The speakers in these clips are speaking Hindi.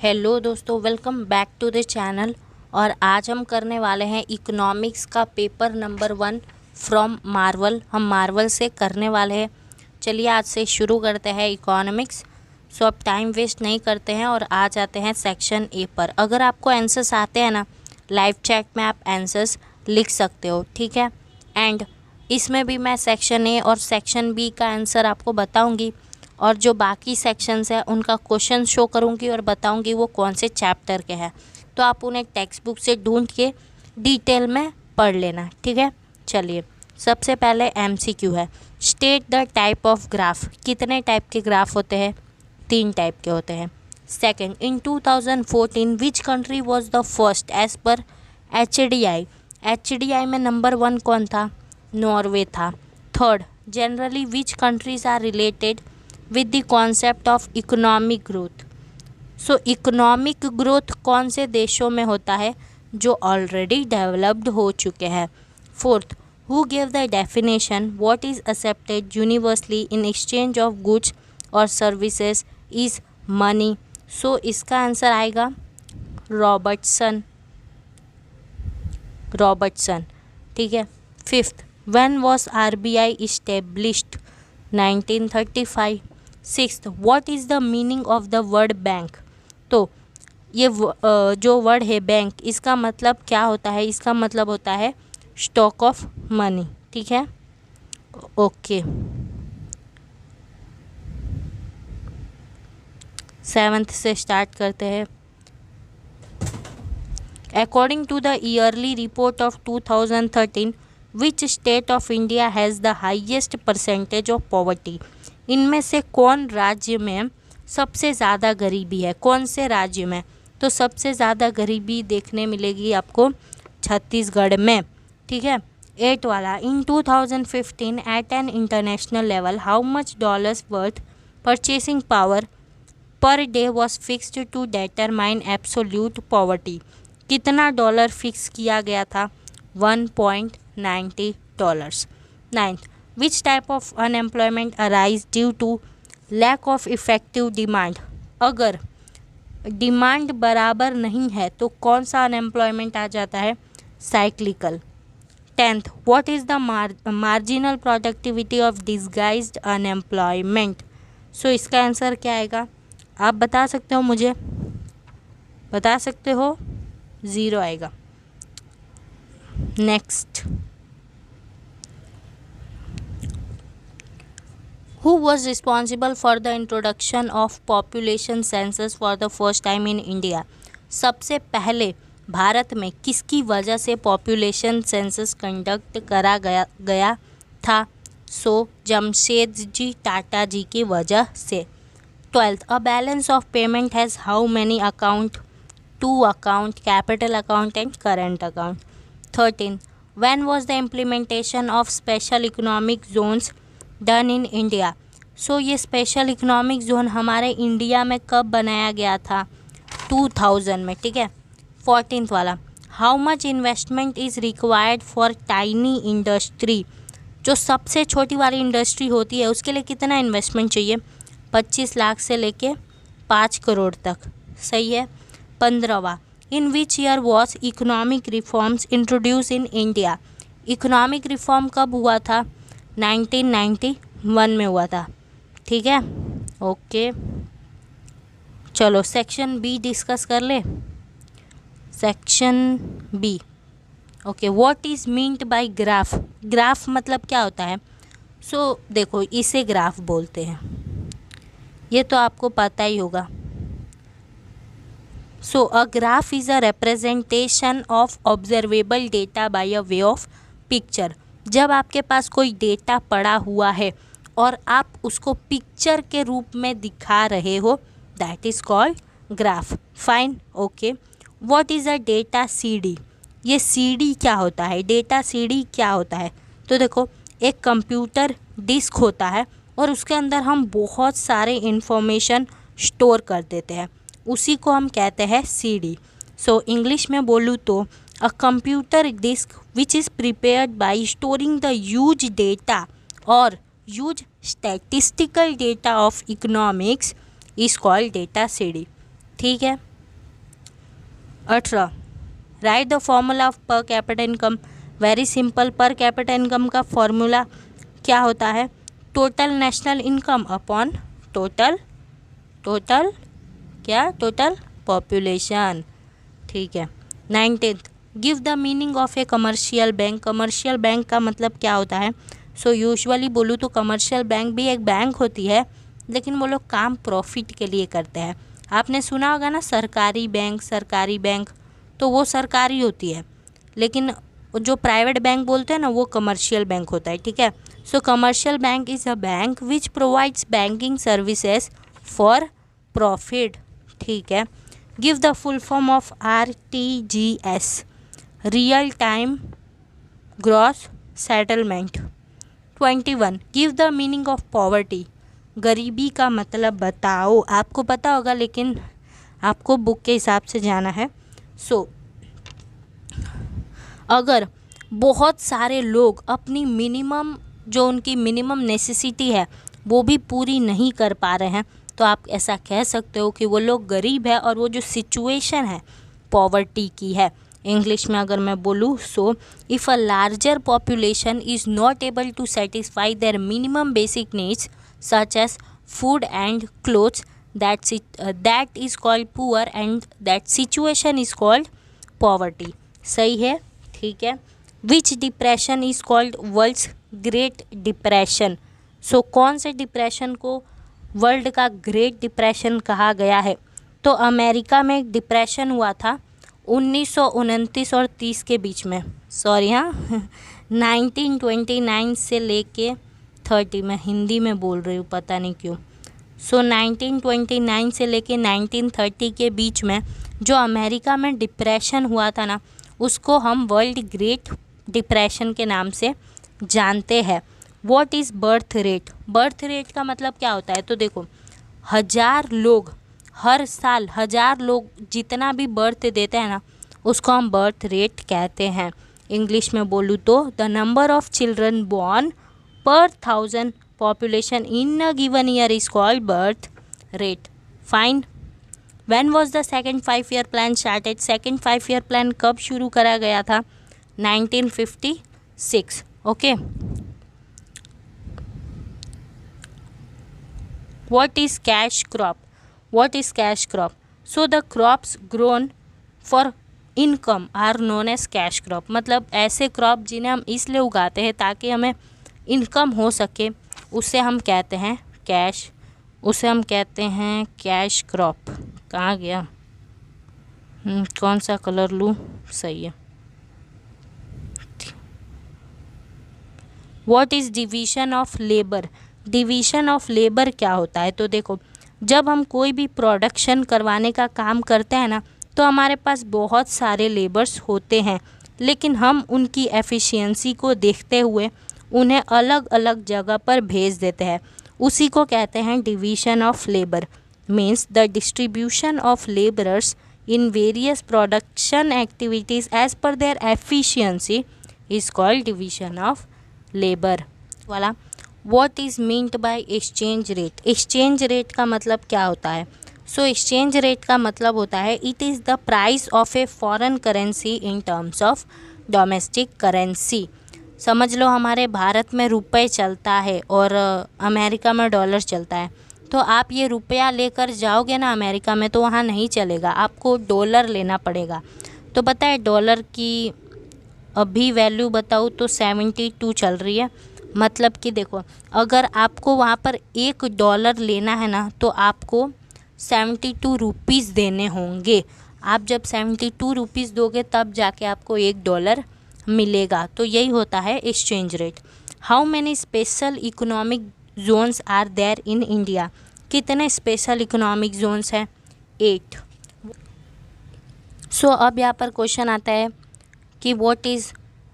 हेलो दोस्तों, welcome back to the channel. और आज हम करने वाले हैं इकोनॉमिक्स का पेपर नंबर 1 फ्रॉम मार्वल। हम मार्वल से करने वाले हैं। चलिए आज से शुरू करते हैं इकोनॉमिक्स। सो अब टाइम वेस्ट नहीं करते हैं और आ जाते हैं सेक्शन ए पर। अगर आपको आंसर्स आते हैं ना, लाइव चैट में आप आंसर्स लिख सकते हो, ठीक है। एंड इसमें भी मैं सेक्शन ए और सेक्शन बी का आंसर आपको बताऊंगी और जो बाकी सेक्शंस है उनका क्वेश्चन शो करूंगी और बताऊंगी वो कौन से चैप्टर के हैं। तो आप उन्हें टेक्स्ट बुक से ढूंढ के डिटेल में पढ़ लेना, ठीक है। चलिए सबसे पहले एमसीक्यू है। State the type of graph. कितने टाइप के ग्राफ होते हैं? 3 टाइप के होते हैं। Second, in 2014 which country was the first as per HDI? HDI में नंबर 1 कौन था? नॉर्वे था। Third, generally which countries are related with the concept of economic growth? So economic growth कौन से देशों में होता है? जो ऑलरेडी डेवलप्ड हो चुके हैं। Fourth, who give the definition what is accepted universally in exchange of goods और सर्विसेज इज मनी? सो इसका आंसर आएगा रॉबर्टसन। ठीक है। Fifth, when was RBI established? 1935। Sixth, what is the meaning of the word bank? तो ये जो वर्ड है बैंक, इसका मतलब क्या होता है? इसका मतलब होता है स्टॉक ऑफ मनी, ठीक है। ओके, सेवन्थ से स्टार्ट करते हैं। According to the yearly report of 2013 which state of India has the highest percentage of poverty? इनमें से कौन राज्य में सबसे ज़्यादा गरीबी है? कौन से राज्य में? तो सबसे ज़्यादा गरीबी देखने मिलेगी आपको छत्तीसगढ़ में, ठीक है। 8 वाला, in 2015 at an international level how much dollars worth purchasing power per day was fixed to determine absolute poverty? कितना डॉलर फिक्स किया गया था? 1.90 dollars. 9th, which type of unemployment arise due to lack of effective demand? अगर डिमांड बराबर नहीं है तो कौन सा अनएम्प्लॉयमेंट आ जाता है? Cyclical. 10th, what is the marginal productivity of disguised unemployment? So इसका आंसर क्या आएगा? आप बता सकते हो, मुझे बता सकते हो? 0 आएगा। Next, Who was responsible for the introduction of population census for the first time in India? सबसे पहले भारत में किसकी वजह से पॉपुलेशन सेंसस कंडक्ट करा गया था? सो जमशेदजी टाटा जी की वजह से। 12th, a balance of payment has how many account? 2 account, capital account and current account. 13th, when was the implementation of special economic zones done in India? So ये स्पेशल इकोनॉमिक जोन हमारे इंडिया में कब बनाया गया था? 2000 में, ठीक है। 14th वाला, how much investment is required for tiny industry? जो सबसे छोटी वाली इंडस्ट्री होती है उसके लिए कितना इन्वेस्टमेंट चाहिए? 25 लाख से लेके 5 करोड़ तक, सही है। 15वां, in which year was economic reforms introduce in India? Economic reform कब हुआ था? 1991 में हुआ था, ठीक है। ओके, चलो सेक्शन बी डिस्कस कर ले। Section B, okay, what is meant by graph? Graph मतलब क्या होता है? सो देखो, इसे ग्राफ बोलते हैं, ये तो आपको पता ही होगा। So a graph is a representation of observable data by a way of picture. जब आपके पास कोई डेटा पड़ा हुआ है और आप उसको पिक्चर के रूप में दिखा रहे हो, that is called graph. Fine, okay. What is a data CD? ये CD क्या होता है? डेटा CD क्या होता है? तो देखो, एक कंप्यूटर डिस्क होता है और उसके अंदर हम बहुत सारे इंफॉर्मेशन स्टोर कर देते हैं, उसी को हम कहते हैं CD। सो इंग्लिश में बोलूँ तो a computer disk which is prepared by storing the huge data or huge statistical data of economics is called data CD, ठीक है। 18. Right the formula of per capita income. Very simple, per capita income का फॉर्मूला क्या होता है? Total national income upon total population. ठीक है। 19th, give the meaning of A commercial bank. Commercial bank का मतलब क्या होता है? सो यूजुअली बोलूँ तो कमर्शियल बैंक भी एक बैंक होती है, लेकिन वो लोग काम प्रॉफिट के लिए करते हैं। आपने सुना होगा ना सरकारी बैंक, तो वो सरकारी होती है, लेकिन जो प्राइवेट बैंक बोलते हैं ना वो कमर्शियल बैंक होता है। ठीक है। सो commercial bank is a bank which provides banking services for profit. ठीक है। Give the full form of RTGS, real time gross settlement. 21, give the meaning of poverty. गरीबी का मतलब बताओ। आपको पता होगा, लेकिन आपको बुक के हिसाब से जाना है। सो अगर बहुत सारे लोग अपनी जो उनकी मिनिमम नेसेसिटी है वो भी पूरी नहीं कर पा रहे हैं, तो आप ऐसा कह सकते हो कि वो लोग गरीब है, और वो जो सिचुएशन है पॉवर्टी की है। इंग्लिश में अगर मैं बोलूँ, so if a larger population is not able to satisfy their minimum basic needs such as food and clothes, that is called poor and that situation is called poverty. सही है। ठीक है। Which depression is called world's great depression. So कौन से डिप्रेशन को वर्ल्ड का ग्रेट डिप्रेशन कहा गया है? तो अमेरिका में एक डिप्रेशन हुआ था 1929 और 30 के बीच में, सॉरी हाँ 1929 से लेके 30, मैं हिंदी में बोल रही हूँ पता नहीं क्यों। सो 1929 से लेके 1930 के बीच में जो अमेरिका में डिप्रेशन हुआ था ना, उसको हम वर्ल्ड ग्रेट डिप्रेशन के नाम से जानते हैं। What is birth rate? Birth rate का मतलब क्या होता है? तो देखो, 1000 लोग हर साल 1000 लोग जितना भी बर्थ देते हैं ना, उसको हम बर्थ रेट कहते हैं। इंग्लिश में बोलूँ तो the number of children born पर 1000 population in a given year is called birth rate. Fine. When was the second 5-year plan started? Second 5-year plan कब शुरू करा गया था? 1956। Okay. What is cash crop? What is cash crop? So the crops grown for income are known as cash crop. मतलब ऐसे क्रॉप जिन्हें हम इसलिए उगाते हैं ताकि हमें इनकम हो सके, उसे हम कहते हैं कैश क्रॉप। कहाँ गया? कौन सा कलर लूँ? सही है। What is division of labor? Division of labour क्या होता है? तो देखो, जब हम कोई भी प्रोडक्शन करवाने का काम करते हैं ना, तो हमारे पास बहुत सारे लेबर्स होते हैं, लेकिन हम उनकी एफिशिएंसी को देखते हुए उन्हें अलग अलग जगह पर भेज देते हैं। उसी को कहते हैं division of labour. Means the distribution of labourers in various production activities as per their efficiency is called division of labour वाला। What is meant by exchange rate? Exchange rate का मतलब क्या होता है? सो एक्सचेंज रेट का मतलब होता है it is the price of a foreign currency in terms of domestic currency. समझ लो हमारे भारत में रुपए चलता है और अमेरिका में डॉलर चलता है, तो आप ये रुपया लेकर जाओगे ना अमेरिका में, तो वहाँ नहीं चलेगा, आपको डॉलर लेना पड़ेगा। तो पता है डॉलर की अभी वैल्यू बताऊँ तो 72 चल रही है। मतलब कि देखो, अगर आपको वहाँ पर $1 लेना है ना, तो आपको 72 रुपीज़ देने होंगे। आप जब 72 रुपीज़ दोगे तब जाके आपको $1 मिलेगा। तो यही होता है exchange rate. How many special economic zones are there in India? कितने स्पेशल इकोनॉमिक जोन्स हैं? 8। सो अब यहाँ पर क्वेश्चन आता है कि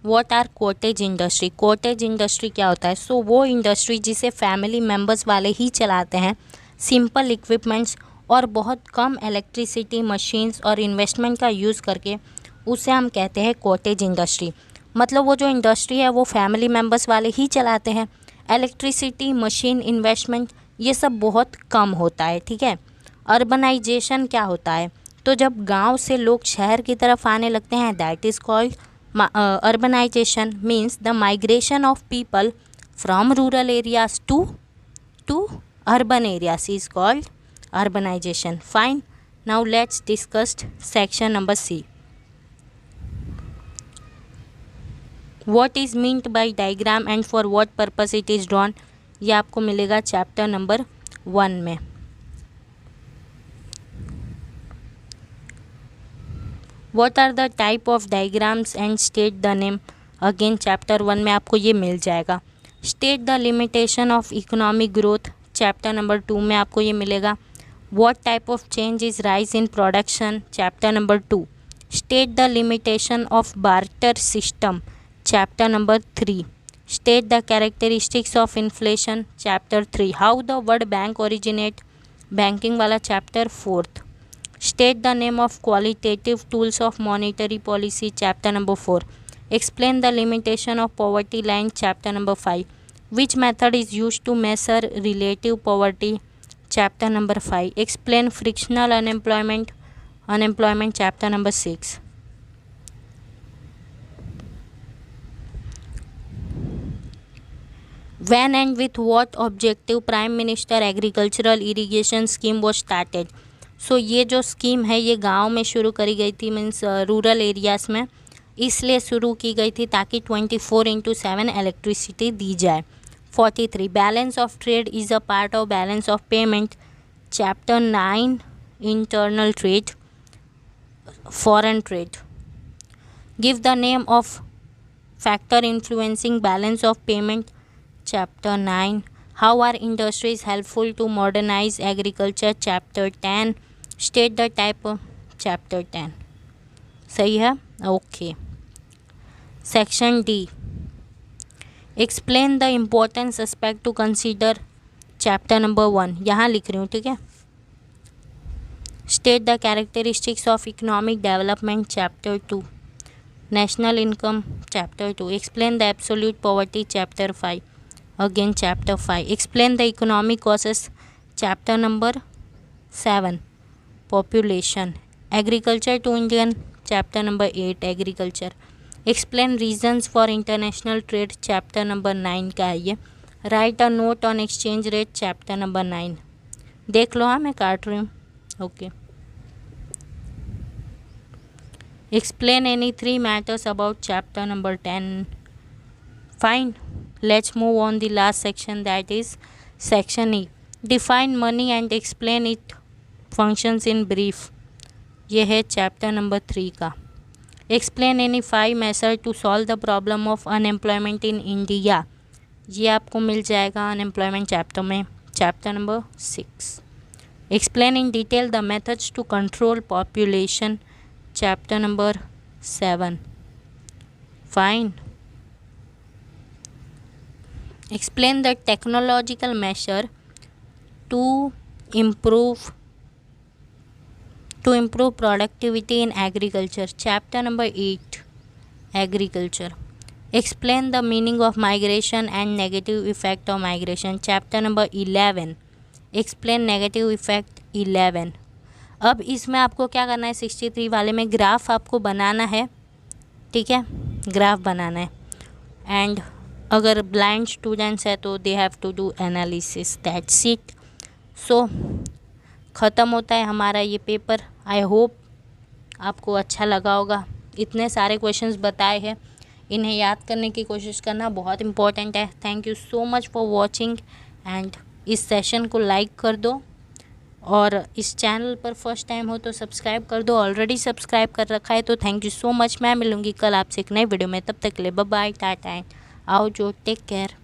what are cottage industry? Cottage industry क्या होता है? सो वो इंडस्ट्री जिसे फैमिली मेम्बर्स वाले ही चलाते हैं, सिंपल इक्विपमेंट्स और बहुत कम इलेक्ट्रिसिटी, मशीन्स और इन्वेस्टमेंट का यूज़ करके, उसे हम कहते हैं कॉटेज इंडस्ट्री। मतलब वो जो इंडस्ट्री है वो फैमिली मेम्बर्स वाले ही चलाते हैं, इलेक्ट्रिसिटी, मशीन, इन्वेस्टमेंट ये सब बहुत कम होता है। ठीक है। अर्बनाइजेशन क्या होता है? तो जब गांव से लोग शहर की तरफ आने लगते हैं, that is called urbanization, means the migration of people from rural areas to urban areas is called urbanization. Fine. Now let's discuss section number C. What is meant by diagram and for what purpose it is drawn? ये आपको मिलेगा चैप्टर नंबर 1 में. What are the type of diagrams and state the name? Again chapter 1 में आपको ये मिल जाएगा. State the limitation of economic growth, chapter number 2 में आपको ये मिलेगा. What type of change is rise in production, chapter number 2. State the limitation of barter system, chapter number 3. State the characteristics of inflation, chapter 3. How the word bank originate, banking वाला chapter 4th. State the name of qualitative tools of monetary policy, chapter number 4. Explain the limitation of poverty line, chapter number 5. Which method is used to measure relative poverty, chapter number 5. Explain frictional unemployment, chapter number 6. When and with what objective Prime Minister Agricultural Irrigation Scheme was started? सो ये जो स्कीम है ये गांव में शुरू करी गई थी, मीन्स रूरल एरियाज़ में, इसलिए शुरू की गई थी ताकि 24/7 इलेक्ट्रिसिटी दी जाए. 43. Balance of trade is a part of balance of payment, chapter 9. Internal trade, foreign trade. Give the name of factor influencing balance of payment, chapter 9. How are industries helpful to modernise agriculture, chapter 10. State the type, chapter 10. सही है, okay. Section D. Explain the importance aspect to consider, chapter number 1. यहाँ लिख रही हूँ, ठीक है. State the characteristics of economic development, chapter 2. National income, chapter 2. Explain the absolute poverty, chapter 5. Again chapter 5. Explain the economic causes, chapter number 7. Population. Agriculture to Indian, chapter number 8. Agriculture. Explain reasons for international trade, chapter number 9 का है ये. Write a note on exchange rate, chapter number 9. देख लो, हाँ मैं काट रही हूँ, okay. Explain any 3 matters about chapter number 10. Fine. Let's move on the last section, that is section E. Define money and explain its functions in brief. ये है चैप्टर नंबर 3 का. Explain any 5 methods to solve the problem of unemployment in India. ये आपको मिल जाएगा अनएम्प्लॉयमेंट चैप्टर में, chapter number 6. Explain in detail the methods to control population, chapter number 7. Fine. Explain the technological measure to improve productivity in agriculture, chapter number 8. Agriculture. Explain the meaning of migration and negative effect of migration, chapter number 11. Explain negative effect 11. अब इसमें आपको क्या करना है, 63 वाले में ग्राफ आपको बनाना है, ठीक है, ग्राफ बनाना है. एंड अगर ब्लाइंड स्टूडेंट्स है तो they have to do analysis, that's it. So ख़त्म होता है हमारा ये पेपर. आई होप आपको अच्छा लगा होगा. इतने सारे क्वेश्चंस बताए हैं, इन्हें याद करने की कोशिश करना बहुत इम्पोर्टेंट है. Thank you so much for watching and इस सेशन को लाइक कर दो और इस चैनल पर फर्स्ट टाइम हो तो सब्सक्राइब कर दो. ऑलरेडी सब्सक्राइब कर रखा है तो थैंक यू सो मच. मैं मिलूँगी कल आपसे एक नई वीडियो में. तब तक के लिए बाय बाय, टाटा एंड आओ जो, टेक केयर.